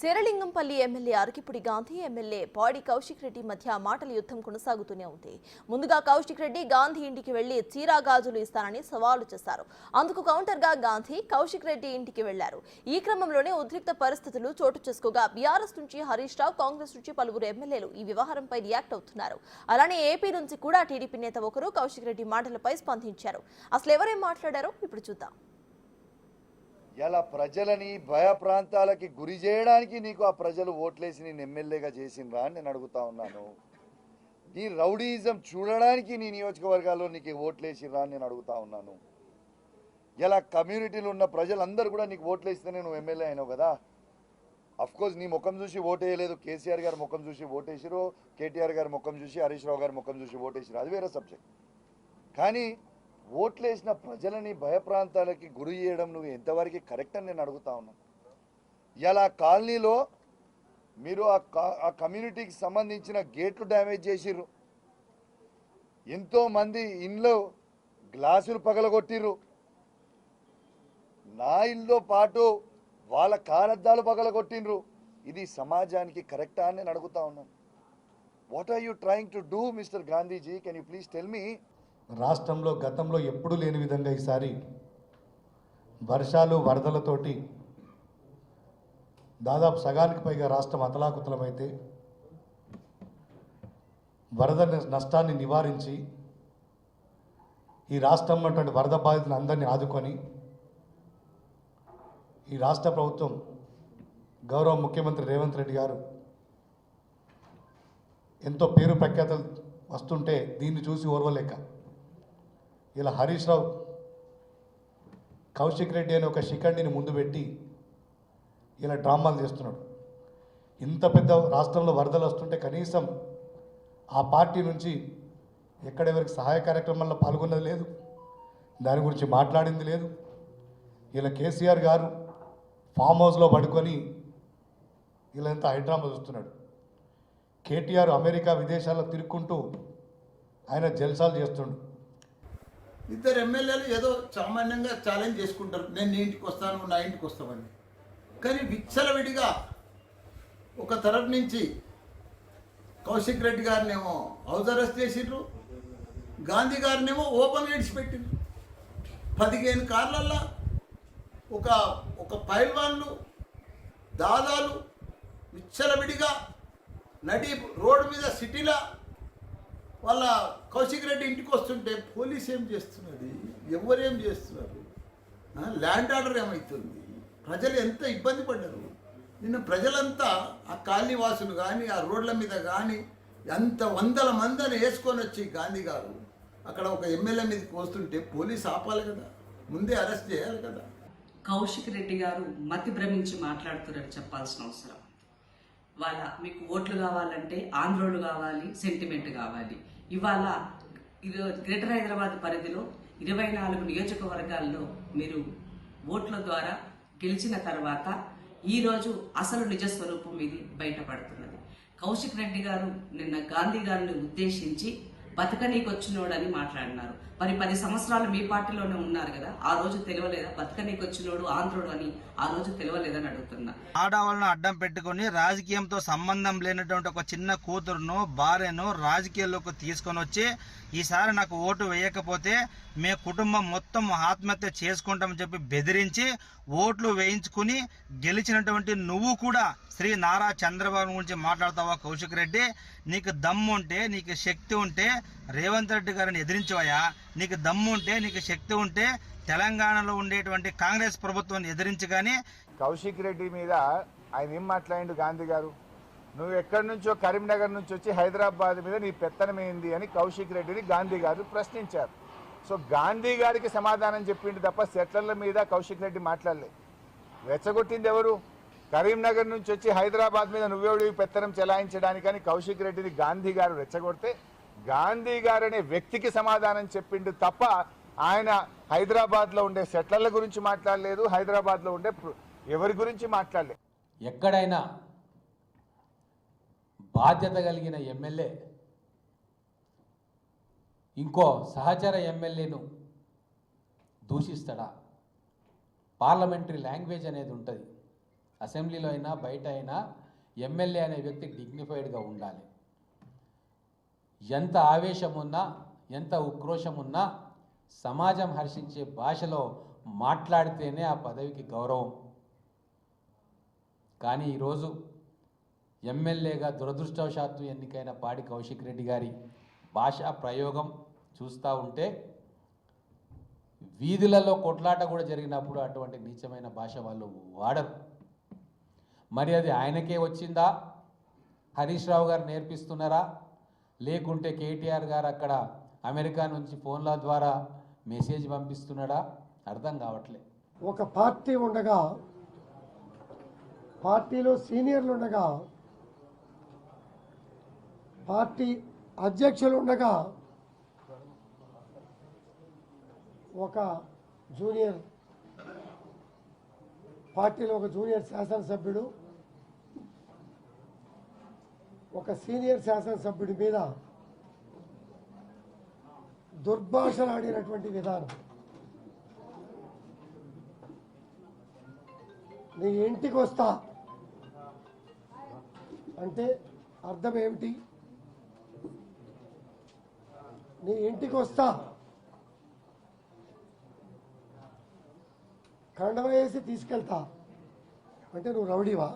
Serilingampally MLA అరకిపుడి Gandhi MLA పాడి కౌశిక్ రెడ్డి మధ్య మాటల యుద్ధం కొనసాగుతూనే ఉంది. ముందుగా కౌశిక్ రెడ్డి గాంధీ ఇంటికి వెళ్లి చీరా గాజులు ఇస్తానని సవాలు చేశారు. అందుకు కౌంటర్గా గాంధీ కౌశిక్ రెడ్డి ఇంటికి వెళ్లారు. ఈ క్రమంలోనే ఉద్రిక్త పరిస్థితులు చోటు చేసుకోగా బీఆర్ఎస్ నుంచి హరీష్ రావు, కాంగ్రెస్ నుంచి పలువురు ఎమ్మెల్యేలు ఈ వ్యవహారంపై రియాక్ట్ అవుతున్నారు. అలానే ఏపీ నుంచి కూడా టీడీపీ నేత ఒకరు కౌశిక్ రెడ్డి మాటలపై స్పందించారు. అసలు ఎవరేం మాట్లాడారో ఇప్పుడు చూద్దాం. ఇలా ప్రజలని భయ ప్రాంతాలకి గురి చేయడానికి నీకు ఆ ప్రజలు ఓట్లేసి నేను ఎమ్మెల్యేగా చేసినరా అని నేను అడుగుతా ఉన్నాను. నీ రౌడీయిజం చూడడానికి నీ నియోజకవర్గాల్లో నీకు ఓట్లేసిరా అని నేను అడుగుతా ఉన్నాను. ఇలా కమ్యూనిటీలో ఉన్న ప్రజలందరూ కూడా నీకు ఓట్లేస్తేనే నువ్వు ఎమ్మెల్యే అయినావు కదా. అఫ్కోర్స్ నీ ముఖం చూసి ఓటేయలేదు, కేసీఆర్ గారి ముఖం చూసి ఓటేసిరు, కేటీఆర్ గారి ముఖం చూసి, హరీష్ రావు గారి ముఖం చూసి ఓటేసిరు, అది వేరే సబ్జెక్ట్. కానీ ఓట్లేసిన ప్రజలని భయప్రాంతాలకి గురి చేయడం నువ్వు ఎంతవరకు కరెక్ట్ అని నేను అడుగుతా ఉన్నాను. ఇలా కాలనీలో మీరు ఆ కమ్యూనిటీకి సంబంధించిన గేట్లు డ్యామేజ్ చేసిర్రు, ఎంతోమంది ఇంట్లో గ్లాసులు పగలగొట్టిర్రు, నా ఇల్లుతో పాటు వాళ్ళ కారద్దాలు పగలగొట్టిండ్రు. ఇది సమాజానికి కరెక్టా అని నేను అడుగుతా ఉన్నాను. What are you trying to do mister Gandhiji? Can you please tell me? రాష్ట్రంలో గతంలో ఎప్పుడూ లేని విధంగా ఈసారి వర్షాలు వరదలతోటి దాదాపు సగానికి పైగా రాష్ట్రం అతలాకుతలమైతే వరద నష్టాన్ని నివారించి ఈ రాష్ట్రంలో ఉన్నటువంటి వరద బాధితులను అందరినీ ఆదుకొని ఈ రాష్ట్ర ప్రభుత్వం గౌరవ ముఖ్యమంత్రి రేవంత్ రెడ్డి గారు ఎంతో పేరు ప్రఖ్యాతలు వస్తుంటే దీన్ని చూసి ఓర్వలేక ఇలా హరీష్ రావు కౌశిక్ రెడ్డి అనే ఒక శిఖండిని ముందు పెట్టి ఇలా డ్రామాలు చేస్తున్నాడు. ఇంత పెద్ద రాష్ట్రంలో వరదలు వస్తుంటే కనీసం ఆ పార్టీ నుంచి ఎక్కడెవరికి సహాయ కార్యక్రమాల్లో పాల్గొన్నది లేదు, దాని గురించి మాట్లాడింది లేదు. ఇలా కేసీఆర్ గారు ఫామ్ హౌస్లో పడుకొని ఇలా ఎంత హైడ్రామా చూస్తున్నాడు. కేటీఆర్ అమెరికా విదేశాల్లో తిరుక్కుంటూ ఆయన జల్సాలు చేస్తుండు. ఇద్దరు ఎమ్మెల్యేలు ఏదో సామాన్యంగా ఛాలెంజ్ చేసుకుంటారు, నేను నీ ఇంటికి వస్తాను, నా ఇంటికి వస్తామని. కానీ విచ్చలవిడిగా ఒక తరఫు నుంచి కౌశిక్ రెడ్డి గారినేమో హౌస్ అరెస్ట్ చేసిండ్రు, గాంధీ గారినేమో ఓపెన్ విడిచిపెట్టిండ్రు. 15 కార్లల్లో ఒక పైల్వాన్లు, దాదాలు విచ్చలవిడిగా నడి రోడ్డు మీద సిటీలో వాళ్ళ కౌశిక్ రెడ్డి ఇంటికి వస్తుంటే పోలీస్ ఏం చేస్తున్నది, ఎవరేం చేస్తున్నారు, ల్యాండ్ ఆర్డర్ ఏమవుతుంది, ప్రజలు ఎంత ఇబ్బంది పడ్డారు. నిన్న ప్రజలంతా ఆ కాలనీ వాసులు కానీ ఆ రోడ్ల మీద కానీ ఎంత వందల మందిని వేసుకొని వచ్చి గాంధీ గారు అక్కడ ఒక ఎమ్మెల్యే మీదకి వస్తుంటే పోలీస్ ఆపాలి కదా, ముందే అరెస్ట్ చేయాలి కదా. కౌశిక్ రెడ్డి గారు మతి భ్రమించి మాట్లాడుతున్నారని చెప్పాల్సిన అవసరం. మీకు ఓట్లు కావాలంటే ఆంధ్రోలు కావాలి, సెంటిమెంట్ కావాలి. ఇవాళ గ్రేటర్ హైదరాబాద్ పరిధిలో 24 నియోజకవర్గాల్లో మీరు ఓట్ల ద్వారా గెలిచిన తర్వాత ఈరోజు అసలు నిజస్వరూపం ఇది బయటపడుతున్నది. కౌశిక్ రెడ్డి గారు నిన్న గాంధీ గారిని ఉద్దేశించి బతకనీకొచ్చినోడని మాట్లాడినారు. మరి 10 సంవత్సరాలు మీ పార్టీలోనే ఉన్నారు కదా, ఆ రోజు తెలియలేదా బతకనీకొచ్చినోడు ఆంధ్రుడు అని? ఆ రోజు తెలియలేదని అడుగుతున్నా. ఆడవాళ్ళను అడ్డం పెట్టుకుని రాజకీయంతో సంబంధం లేనటువంటి ఒక చిన్న కూతురును, భార్యను రాజకీయాల్లోకి తీసుకొని వచ్చి ఈసారి నాకు ఓటు వేయకపోతే మీ కుటుంబం మొత్తం ఆత్మహత్య చేసుకుంటామని చెప్పి బెదిరించి ఓట్లు వేయించుకుని గెలిచినటువంటి నువ్వు కూడా శ్రీ నారా చంద్రబాబు గురించి మాట్లాడతావా కౌశిక్ రెడ్డి? నీకు దమ్ము ఉంటే, నీకు శక్తి ఉంటే రేవంత్ రెడ్డి గారిని ఎదిరించవయా? నీకు దమ్ము ఉంటే, నీకు శక్తి ఉంటే తెలంగాణలో ఉండేటువంటి కాంగ్రెస్ ప్రభుత్వాన్ని ఎదిరించి. కానీ కౌశిక్ రెడ్డి మీద ఆయన ఏం మాట్లాడిండు గాంధీ గారు? నువ్వు ఎక్కడి నుంచో కరీంనగర్ నుంచి వచ్చి హైదరాబాద్ మీద నీ పెత్తనమైంది అని కౌశిక్ రెడ్డిని గాంధీ గారు ప్రశ్నించారు. సో గాంధీ గారికి సమాధానం చెప్పిండు తప్ప సెట్లర్ల మీద కౌశిక్ రెడ్డి మాట్లాడలేదు. రెచ్చగొట్టింది ఎవరు? కరీంనగర్ నుంచి వచ్చి హైదరాబాద్ మీద నువ్వెవడి పెత్తనం చెలాయించడానికని కౌశిక్ రెడ్డిని గాంధీ గారు రెచ్చగొడితే గాంధీ గారు అనే వ్యక్తికి సమాధానం చెప్పిండు తప్ప ఆయన హైదరాబాద్లో ఉండే సెట్లర్ల గురించి మాట్లాడలేదు, హైదరాబాద్లో ఉండే ఎవరి గురించి మాట్లాడలేదు. ఎక్కడైనా బాధ్యత కలిగిన ఎమ్మెల్యే ఇంకో సహచర ఎమ్మెల్యేను దూషిస్తాడా? పార్లమెంటరీ లాంగ్వేజ్ అనేది ఉంటుంది, అసెంబ్లీలో అయినా బయట అయినా ఎమ్మెల్యే అనే వ్యక్తి డిగ్నిఫైడ్గా ఉండాలి. ఎంత ఆవేశం ఉన్నా, ఎంత ఉక్రోషం ఉన్నా సమాజం హర్షించే భాషలో మాట్లాడితేనే ఆ పదవికి గౌరవం. కానీ ఈరోజు ఎమ్మెల్యేగా దురదృష్టవశాత్తు ఎన్నికైన పాడి కౌశిక్ రెడ్డి గారి భాషా ప్రయోగం చూస్తూ ఉంటే వీధులలో కొట్లాట కూడా జరిగినప్పుడు అటువంటి నీచమైన భాష వాళ్ళు వాడరు. మరి అది ఆయనకే వచ్చిందా, హరీష్ రావు గారు నేర్పిస్తున్నారా, లేకుంటే కేటీఆర్ గారు అక్కడ అమెరికా నుంచి ఫోన్ల ద్వారా మెసేజ్ పంపిస్తున్నాడా అర్థం కావట్లే. ఒక పార్టీ ఉండగా, పార్టీలో సీనియర్లు ఉండగా, పార్టీ అధ్యక్షులు ఉండగా ఒక జూనియర్ పార్టీలో ఒక జూనియర్ శాసనసభ్యుడు ఒక సీనియర్ శాసనసభ్యుడి మీద దుర్భాషలాడినటువంటి విధానం, నీ ఇంటికి వస్తా అంటే అర్థం ఏమిటి? నీ ఇంటికి వస్తా కండవ వేసి తీసుకెళ్తా అంటే నువ్వు రౌడీవా?